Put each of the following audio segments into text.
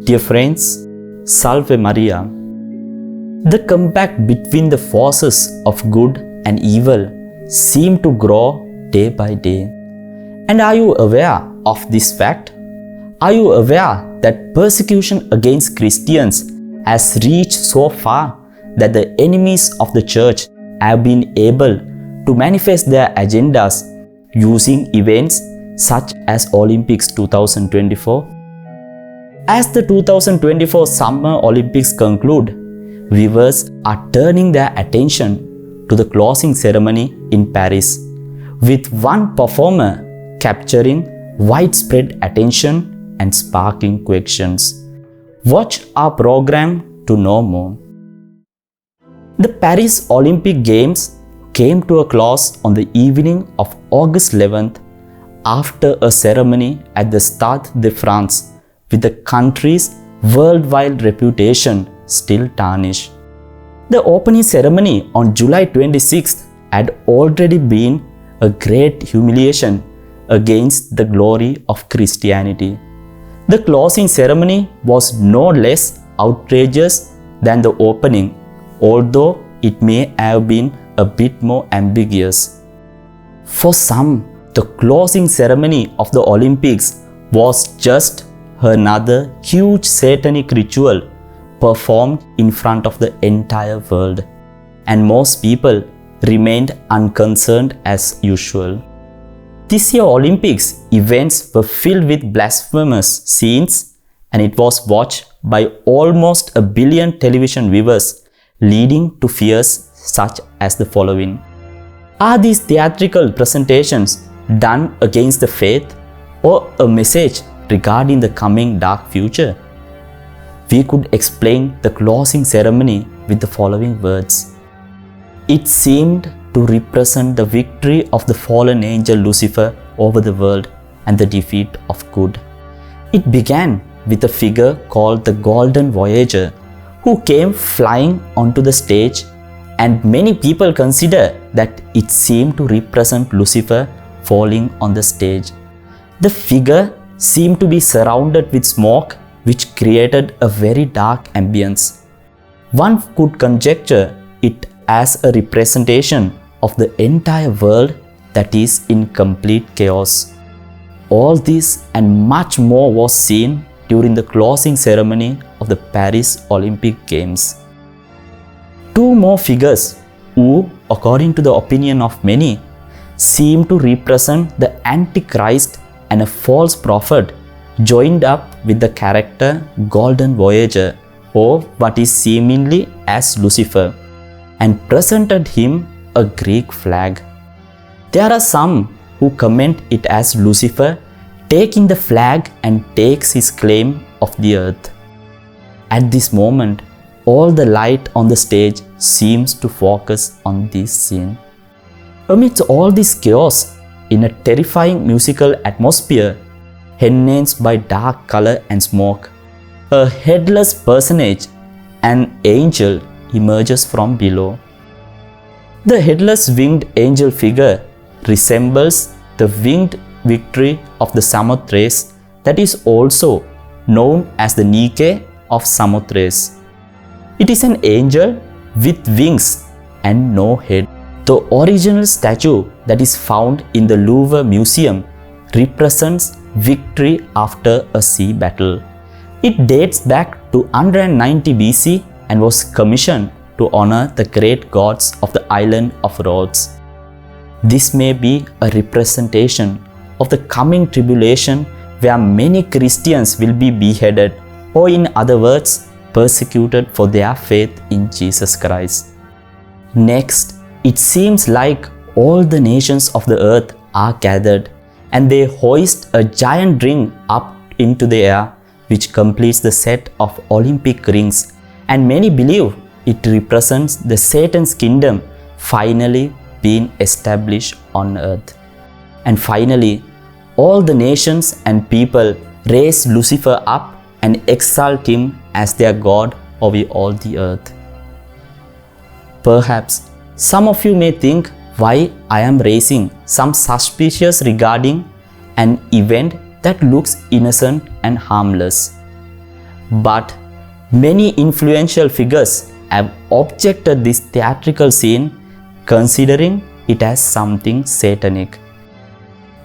Dear friends, Salve Maria. The combat between the forces of good and evil seem to grow day by day. And are you aware of this fact? Are you aware that persecution against Christians has reached so far that the enemies of the church have been able to manifest their agendas using events such as Olympics 2024? As the 2024 Summer Olympics conclude, viewers are turning their attention to the closing ceremony in Paris, with one performer capturing widespread attention and sparking questions. Watch our program to know more. The Paris Olympic Games came to a close on the evening of August 11th after a ceremony at the Stade de France, with the country's worldwide reputation still tarnished. The opening ceremony on July 26th had already been a great humiliation against the glory of Christianity. The closing ceremony was no less outrageous than the opening, although it may have been a bit more ambiguous. For some, the closing ceremony of the Olympics was just another huge satanic ritual performed in front of the entire world, and most people remained unconcerned as usual. This year's Olympics events were filled with blasphemous scenes, and it was watched by almost 1 billion television viewers, leading to fears such as the following. Are these theatrical presentations done against the faith, or a message regarding the coming dark future? We could explain the closing ceremony with the following words. It seemed to represent the victory of the fallen angel Lucifer over the world and the defeat of good. It began with a figure called the Golden Voyager, who came flying onto the stage, and many people consider that it seemed to represent Lucifer falling on the stage. The figure seemed to be surrounded with smoke, which created a very dark ambience. One could conjecture it as a representation of the entire world that is in complete chaos. All this and much more was seen during the closing ceremony of the Paris Olympic Games. Two more figures, who, according to the opinion of many, seem to represent the Antichrist and a false prophet, joined up with the character Golden Voyager, or what is seemingly as Lucifer, and presented him a Greek flag. There are some who comment it as Lucifer taking the flag and takes his claim of the earth. At this moment, all the light on the stage seems to focus on this scene. Amidst all this chaos, in a terrifying musical atmosphere, enhanced by dark color and smoke, a headless personage, an angel, emerges from below. The headless winged angel figure resembles the winged victory of the Samothrace that is also known as the Nike of Samothrace. It is an angel with wings and no head. The original statue that is found in the Louvre Museum represents victory after a sea battle. It dates back to 190 BC and was commissioned to honor the great gods of the island of Rhodes. This may be a representation of the coming tribulation, where many Christians will be beheaded, or in other words, persecuted for their faith in Jesus Christ. Next, it seems like all the nations of the earth are gathered, and they hoist a giant ring up into the air, which completes the set of Olympic rings, and many believe it represents the Satan's kingdom finally being established on earth. And finally, all the nations and people raise Lucifer up and exalt him as their God over all the earth. Perhaps some of you may think why I am raising some suspicions regarding an event that looks innocent and harmless. But many influential figures have objected this theatrical scene, considering it as something satanic.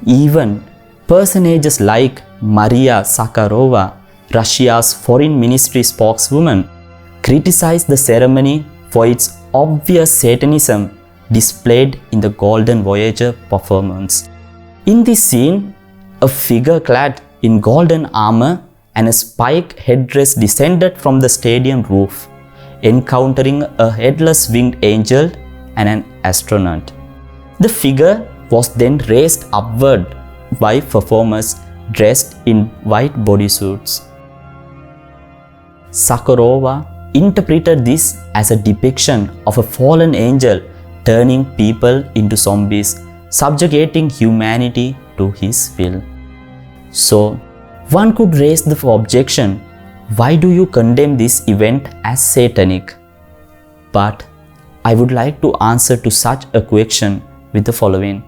Even personages like Maria Zakharova, Russia's foreign ministry spokeswoman, criticized the ceremony for its obvious satanism displayed in the Golden Voyager performance. In this scene, a figure clad in golden armor and a spike headdress descended from the stadium roof, encountering a headless winged angel and an astronaut. The figure was then raised upward by performers dressed in white bodysuits. Zakharova interpreted this as a depiction of a fallen angel turning people into zombies, subjugating humanity to his will. So, one could raise the objection, why do you condemn this event as satanic? But I would like to answer to such a question with the following.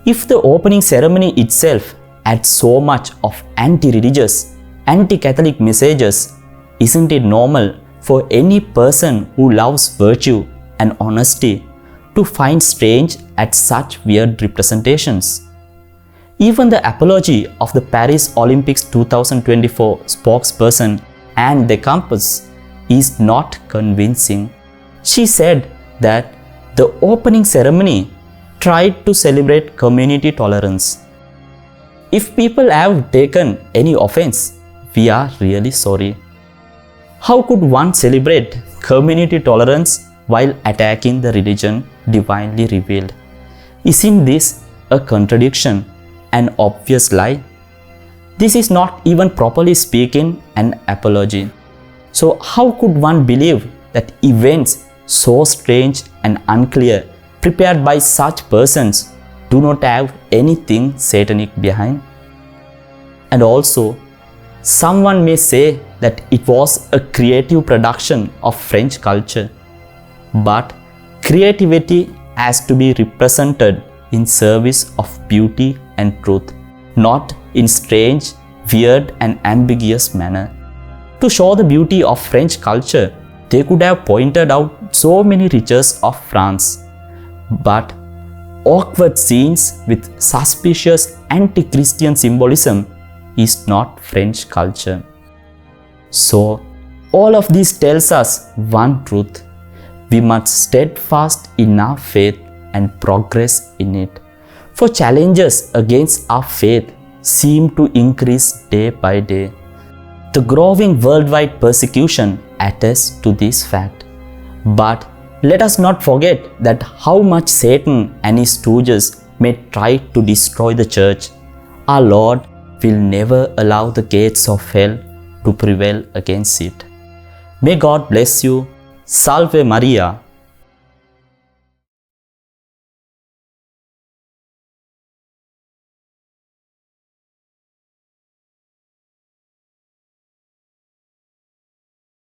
If the opening ceremony itself adds so much of anti-religious, anti-Catholic messages, isn't it normal for any person who loves virtue and honesty to find strange at such weird representations? Even the apology of the Paris Olympics 2024 spokesperson Anne de Campos is not convincing. She said that the opening ceremony tried to celebrate community tolerance. If people have taken any offense, we are really sorry. How could one celebrate community tolerance while attacking the religion divinely revealed? Isn't this a contradiction, an obvious lie? This is not even properly speaking an apology. So how could one believe that events so strange and unclear prepared by such persons do not have anything satanic behind? And also, someone may say that it was a creative production of French culture. But creativity has to be represented in service of beauty and truth, not in strange, weird and ambiguous manner. To show the beauty of French culture, they could have pointed out so many riches of France. But awkward scenes with suspicious anti-Christian symbolism is not French culture. So, all of this tells us one truth. We must steadfast in our faith and progress in it. For challenges against our faith seem to increase day by day. The growing worldwide persecution attests to this fact. But let us not forget that how much Satan and his stooges may try to destroy the church, our Lord will never allow the gates of hell to prevail against it. May God bless you. Salve Maria.